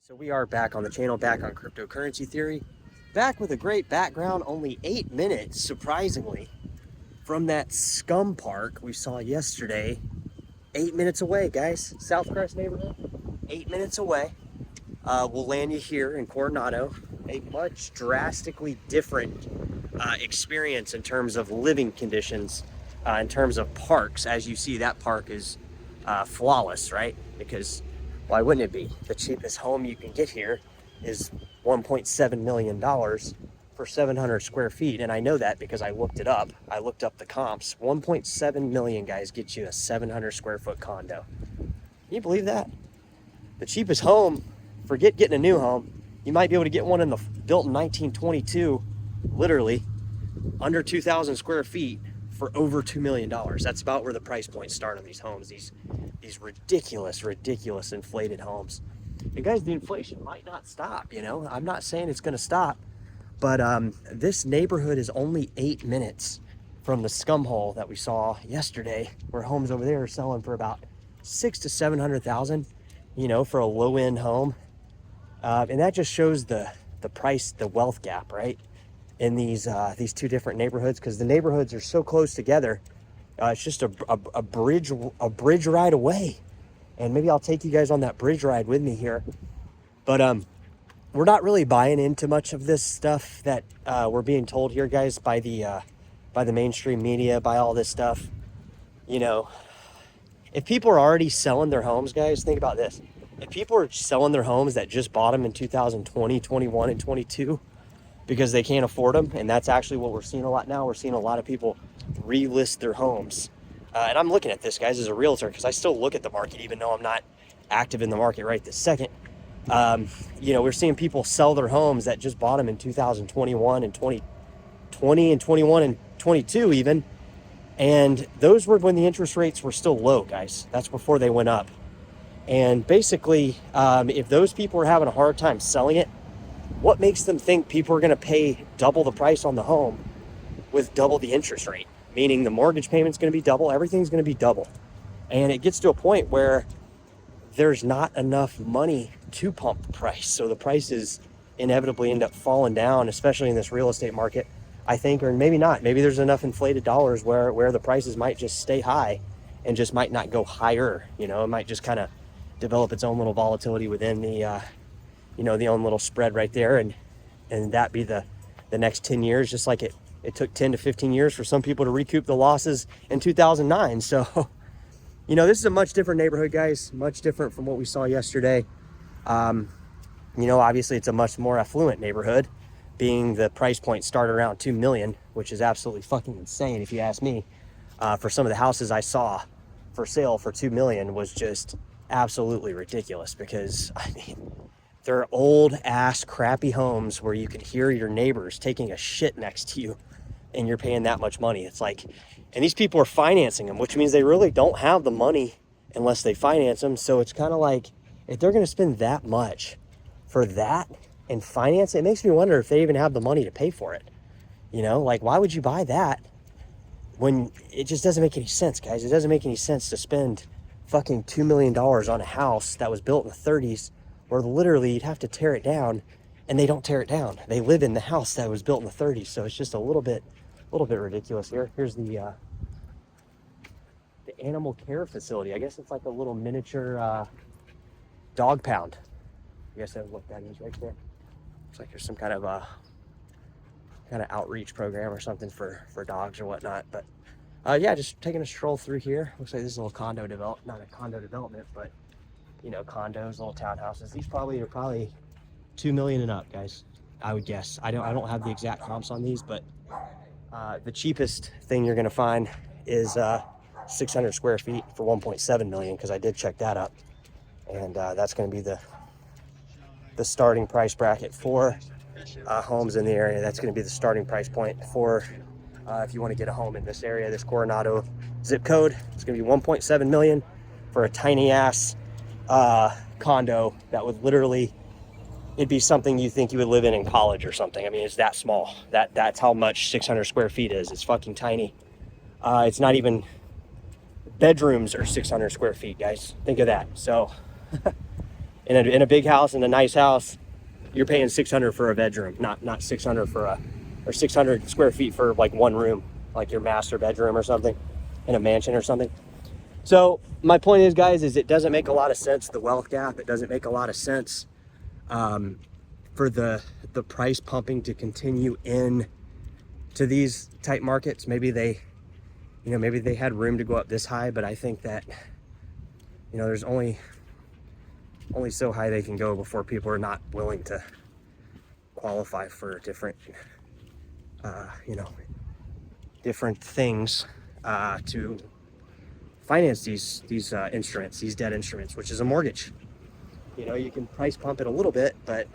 So we are back on the channel, back on cryptocurrency theory, back with a great background, only 8 minutes, surprisingly, from that scum park we saw yesterday. 8 minutes away, guys. Southcrest neighborhood, 8 minutes away. We'll land you here in Coronado. A much drastically different experience in terms of living conditions, in terms of parks. As you see, that park is flawless, right? Because why wouldn't it be? The cheapest home you can get here is $1.7 million for 700 square feet. And I know that because I looked it up. I looked up the comps. 1.7 million, guys, gets you a 700 square foot condo. Can you believe that? The cheapest home, forget getting a new home, you might be able to get one built in 1922, literally under 2,000 square feet for over $2 million. That's about where the price points start on these homes, these ridiculous inflated homes. And guys, the inflation might not stop, you know? I'm not saying it's gonna stop, but this neighborhood is only 8 minutes from the scum hole that we saw yesterday, where homes over there are selling for about 600,000 to 700,000, you know, for a low-end home. And that just shows the price, the wealth gap, right? In these two different neighborhoods, because the neighborhoods are so close together. It's just a bridge ride away. And maybe I'll take you guys on that bridge ride with me here. But we're not really buying into much of this stuff that we're being told here, guys, by the mainstream media, by all this stuff. You know, if people are already selling their homes, guys, think about this. If people are selling their homes that just bought them in 2020, 21, and 22 because they can't afford them, and that's actually what we're seeing a lot now. We're seeing a lot of people relist their homes. And I'm looking at this, guys, as a realtor, because I still look at the market, even though I'm not active in the market right this second. You know, we're seeing people sell their homes that just bought them in 2021 and 2020 and 21 and 22 even. And those were when the interest rates were still low, guys. That's before they went up. And basically, if those people are having a hard time selling it, what makes them think people are going to pay double the price on the home with double the interest rate? Meaning the mortgage payment's going to be double, everything's going to be double. And it gets to a point where there's not enough money to pump the price. So the prices inevitably end up falling down, especially in this real estate market, I think, or maybe not. Maybe there's enough inflated dollars where the prices might just stay high and just might not go higher. You know, it might just kind of develop its own little volatility within the, you know, the own little spread right there. And that be the next 10 years, just like it took 10 to 15 years for some people to recoup the losses in 2009. So, you know, this is a much different neighborhood, guys, much different from what we saw yesterday. You know, obviously it's a much more affluent neighborhood, being the price point start around 2 million, which is absolutely fucking insane if you ask me. For some of the houses I saw for sale for 2 million was just absolutely ridiculous, because I mean, they're old ass crappy homes where you can hear your neighbors taking a shit next to you and you're paying that much money. It's like, and these people are financing them, which means they really don't have the money unless they finance them. So it's kind of like, if they're going to spend that much for that and finance it, it makes me wonder if they even have the money to pay for it. You know, like, why would you buy that when it just doesn't make any sense, guys? It doesn't make any sense to spend fucking $2 million on a house that was built in the 30s, where literally you'd have to tear it down, and they don't tear it down. They live in the house that was built in the 30s. So it's just a little bit ridiculous here. Here's the animal care facility. I guess it's like a little miniature dog pound. I guess that's what that is right there. Looks like there's some kind of outreach program or something for dogs or whatnot. But yeah, just taking a stroll through here. Looks like this is a little condo development, not a condo development, but you know, condos, little townhouses. These are probably 2 million and up, guys, I would guess. I don't have the exact comps on these, but the cheapest thing you're gonna find is 600 square feet for 1.7 million, because I did check that up. And that's gonna be the starting price bracket for homes in the area. That's gonna be the starting price point for if you want to get a home in this area, this Coronado zip code. It's gonna be 1.7 million for a tiny ass condo that would literally, it'd be something you think you would live in college or something. I mean, it's that small. That's how much 600 square feet is. It's fucking tiny. It's not even, bedrooms are 600 square feet, guys. Think of that. So in a big house, in a nice house, you're paying 600 for a bedroom, not 600 for a, or 600 square feet for like one room, like your master bedroom or something in a mansion or something. So my point is, guys, is it doesn't make a lot of sense, the wealth gap. It doesn't make a lot of sense for the price pumping to continue in to these tight markets. Maybe they, you know, maybe they had room to go up this high, but I think that, you know, there's only so high they can go before people are not willing to qualify for different, you know, different things to finance these instruments, these debt instruments, which is a mortgage. You know, you can price pump it a little bit, but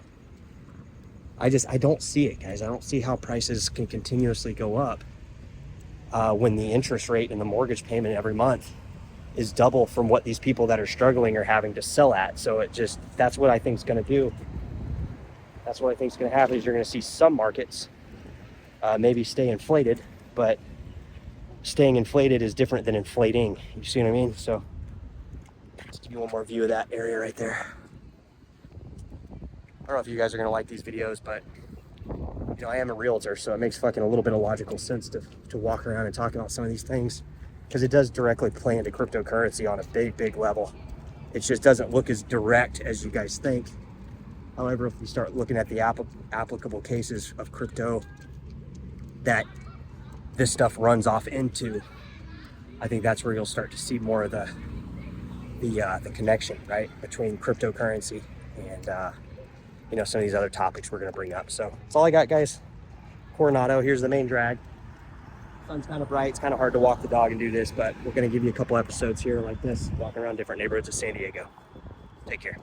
I don't see it, guys. I don't see how prices can continuously go up when the interest rate and the mortgage payment every month is double from what these people that are struggling are having to sell at. So it just, that's what I think is going to do. That's what I think is going to happen, is you're going to see some markets maybe stay inflated, but staying inflated is different than inflating. You see what I mean? So let's give you one more view of that area right there. I don't know if you guys are going to like these videos, but you know, I am a realtor, so it makes fucking a little bit of logical sense to walk around and talk about some of these things, because it does directly play into cryptocurrency on a big level. It just doesn't look as direct as you guys think. However, if you start looking at the applicable cases of crypto that this stuff runs off into, I think that's where you'll start to see more of the connection, right, between cryptocurrency and you know, some of these other topics we're going to bring up. So that's all I got, guys. Coronado, here's the main drag. Sun's kind of bright. It's kind of hard to walk the dog and do this, but we're going to give you a couple episodes here like this, walking around different neighborhoods of San Diego. Take care.